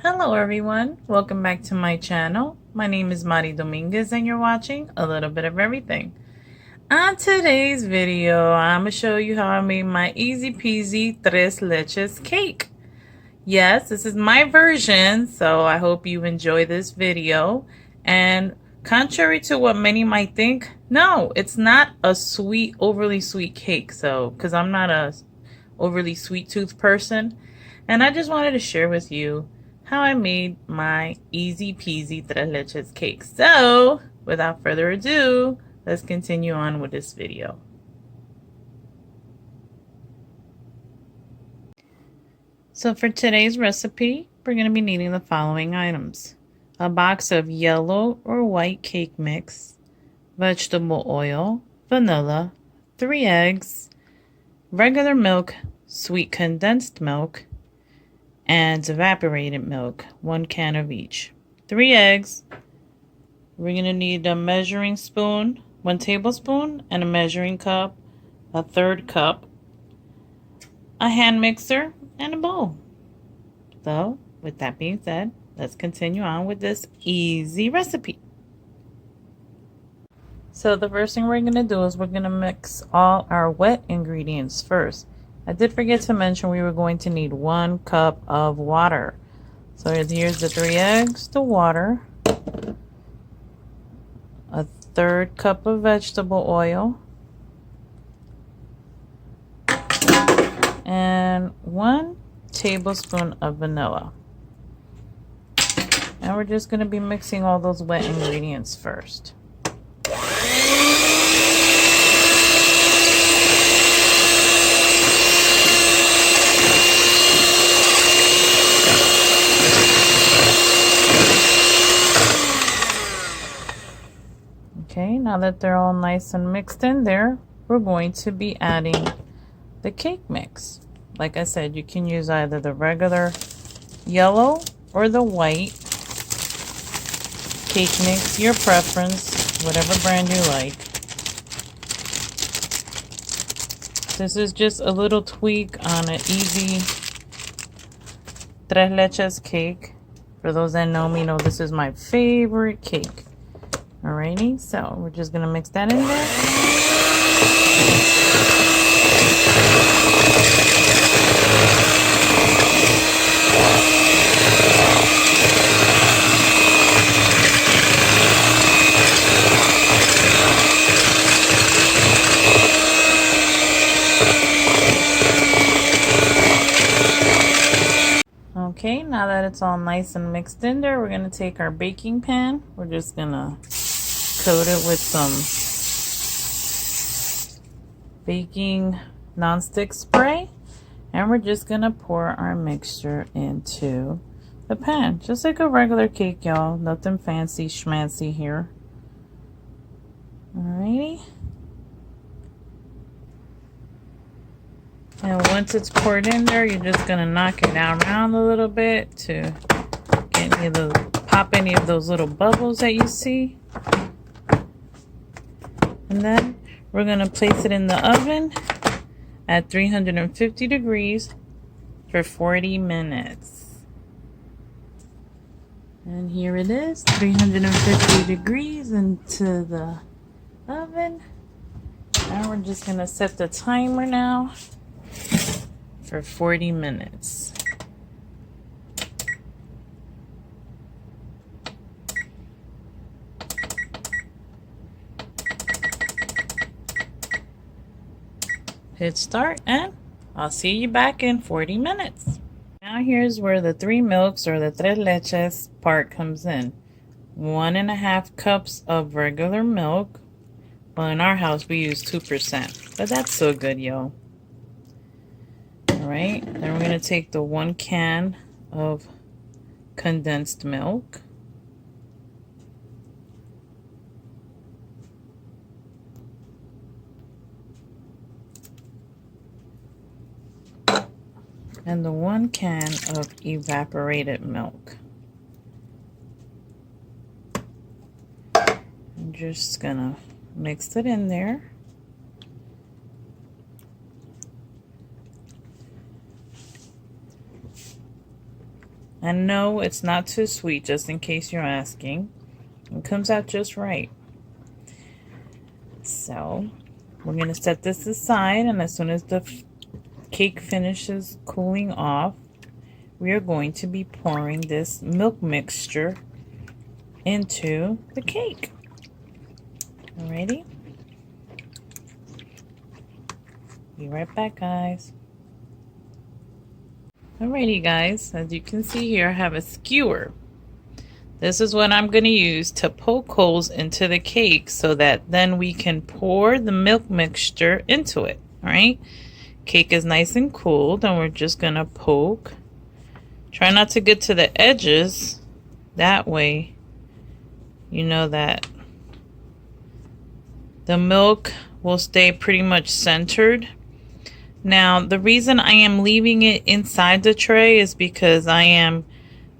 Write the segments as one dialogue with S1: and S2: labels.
S1: Hello everyone, welcome back to my channel. My name is Mari Dominguez and you're watching a little bit of everything. On today's video, I'm going to show you how I made my easy peasy tres leches cake. Yes, this is my version, so I hope you enjoy this video. And contrary to what many might think, no, it's not a sweet, overly sweet cake. So, because I'm not a overly sweet tooth person, and I just wanted to share with you how I made my easy peasy tres leches cake. So, without further ado, let's continue on with this video. So for today's recipe, we're going to be needing the following items. A box of yellow or white cake mix, vegetable oil, vanilla, 3 eggs, regular milk, sweet condensed milk, and evaporated milk, 1 can of each. 3 eggs. We're going to need a measuring spoon, 1 tablespoon, and a measuring cup, a 1/3 cup, a hand mixer, and a bowl. So, with that being said, let's continue on with this easy recipe. So the first thing we're going to do is we're going to mix all our wet ingredients first. I did forget to mention we were going to need 1 cup of water. So here's the 3 eggs, the water, a 1/3 cup of vegetable oil, and 1 tablespoon of vanilla. And we're just going to be mixing all those wet ingredients first. Okay, now that they're all nice and mixed in there, we're going to be adding the cake mix. Like I said, you can use either the regular yellow or the white cake mix, your preference, whatever brand you like. This is just a little tweak on an easy tres leches cake. For those that know me, know this is my favorite cake. Alrighty, so we're just gonna mix that in there. Okay, now that it's all nice and mixed in there, we're gonna take our baking pan. We're just gonna coat it with some baking nonstick spray, and we're just gonna pour our mixture into the pan, just like a regular cake, y'all. Nothing fancy schmancy here. Alrighty, and once it's poured in there, you're just gonna knock it around a little bit to get pop any of those little bubbles that you see. And then we're going to place it in the oven at 350 degrees for 40 minutes. And here it is, 350 degrees into the oven. And we're just going to set the timer now for 40 minutes. Hit start, and I'll see you back in 40 minutes. Now here's where the 3 milks or the tres leches part comes in. 1.5 cups of regular milk. Well, in our house we use 2%, but that's so good, yo. Alright, then we're going to take the 1 can of condensed milk. And the 1 can of evaporated milk. I'm just gonna mix it in there. And no, it's not too sweet, just in case you're asking. It comes out just right. So we're going to set this aside, and as soon as the cake finishes cooling off, we are going to be pouring this milk mixture into the cake. Alrighty? Be right back, guys. Alrighty, guys, as you can see here, I have a skewer. This is what I'm going to use to poke holes into the cake so that then we can pour the milk mixture into it. Alright? Cake is nice and cooled, and we're just going to poke. Try not to get to the edges. That way, you know that the milk will stay pretty much centered. Now, the reason I am leaving it inside the tray is because I am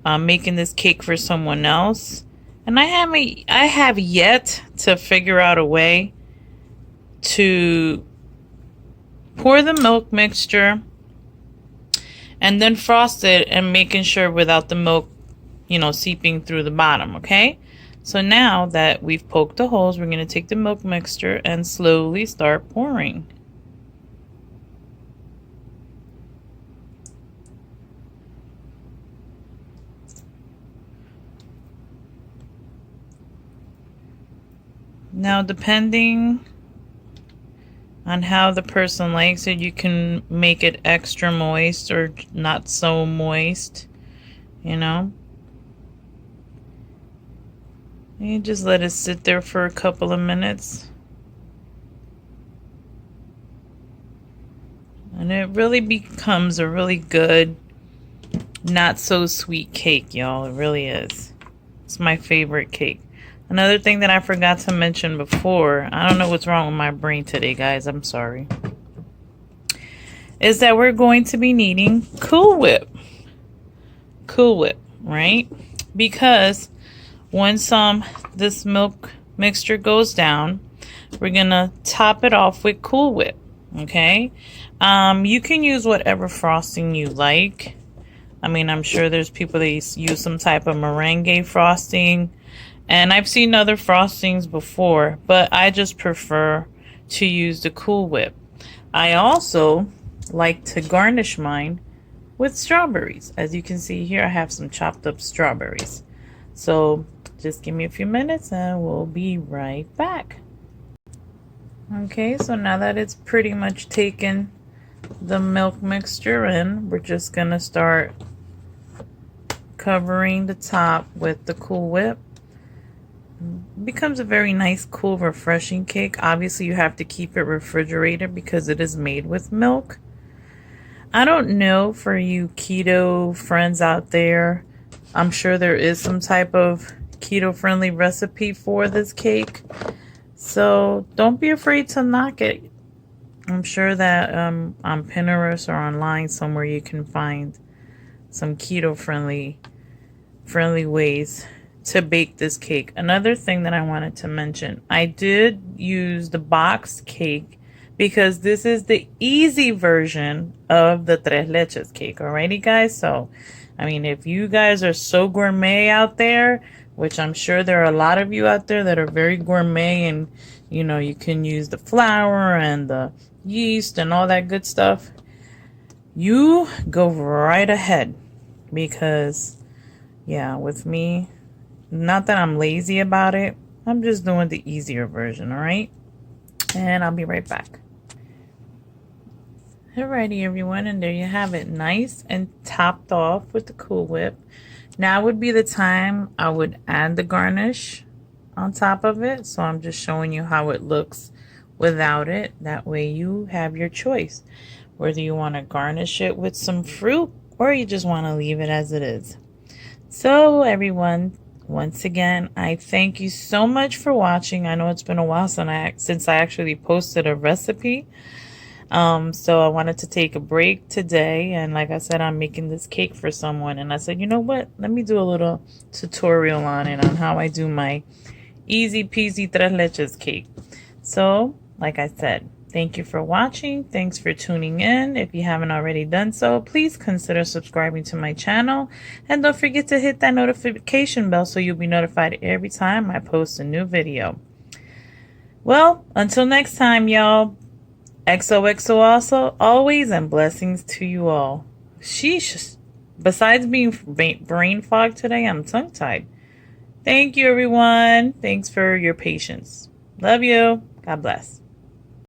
S1: making this cake for someone else, and I have yet to figure out a way to pour the milk mixture and then frost it, and making sure without the milk, you know, seeping through the bottom. Okay, so now that we've poked the holes, we're going to take the milk mixture and slowly start pouring. Now, depending on how the person likes it, you can make it extra moist or not so moist, you know. And you just let it sit there for a couple of minutes. And it really becomes a really good, not so sweet cake, y'all. It really is. It's my favorite cake. Another thing that I forgot to mention before, I don't know what's wrong with my brain today, guys, I'm sorry, is that we're going to be needing Cool Whip. Cool Whip, right? Because once this milk mixture goes down, we're going to top it off with Cool Whip, okay? You can use whatever frosting you like. I mean, I'm sure there's people that use some type of meringue frosting. And I've seen other frostings before, but I just prefer to use the Cool Whip. I also like to garnish mine with strawberries. As you can see here, I have some chopped up strawberries. So just give me a few minutes and we'll be right back. Okay, so now that it's pretty much taken the milk mixture in, we're just gonna start covering the top with the Cool Whip. It becomes a very nice, cool, refreshing cake. Obviously, you have to keep it refrigerated because it is made with milk. I don't know for you keto friends out there. I'm sure there is some type of keto-friendly recipe for this cake. So don't be afraid to knock it. I'm sure that on Pinterest or online somewhere you can find some keto-friendly ways to bake this cake. Another thing that I wanted to mention, I did use the boxed cake because this is the easy version of the Tres Leches cake. Alrighty, guys? So, I mean, if you guys are so gourmet out there, which I'm sure there are a lot of you out there that are very gourmet, and you know, you can use the flour and the yeast and all that good stuff, you go right ahead. Because yeah, with me, not that I'm lazy about it, I'm just doing the easier version. All right, and I'll be right back. Alrighty, everyone, and there you have it, nice and topped off with the Cool Whip. Now would be the time I would add the garnish on top of it. So I'm just showing you how it looks without it. That way you have your choice, whether you want to garnish it with some fruit or you just want to leave it as it is. So everyone, once again, I thank you so much for watching. I know it's been a while since I actually posted a recipe. So I wanted to take a break today, and like I said, I'm making this cake for someone, and I said, you know what, let me do a little tutorial on it, on how I do my easy peasy tres leches cake. So like I said, Thank you for watching. Thanks for tuning in. If you haven't already done so, please consider subscribing to my channel. And don't forget to hit that notification bell so you'll be notified every time I post a new video. Well, until next time, y'all. XoXo also, always, and blessings to you all. Sheesh. Besides being brain fog today, I'm tongue-tied. Thank you, everyone. Thanks for your patience. Love you. God bless.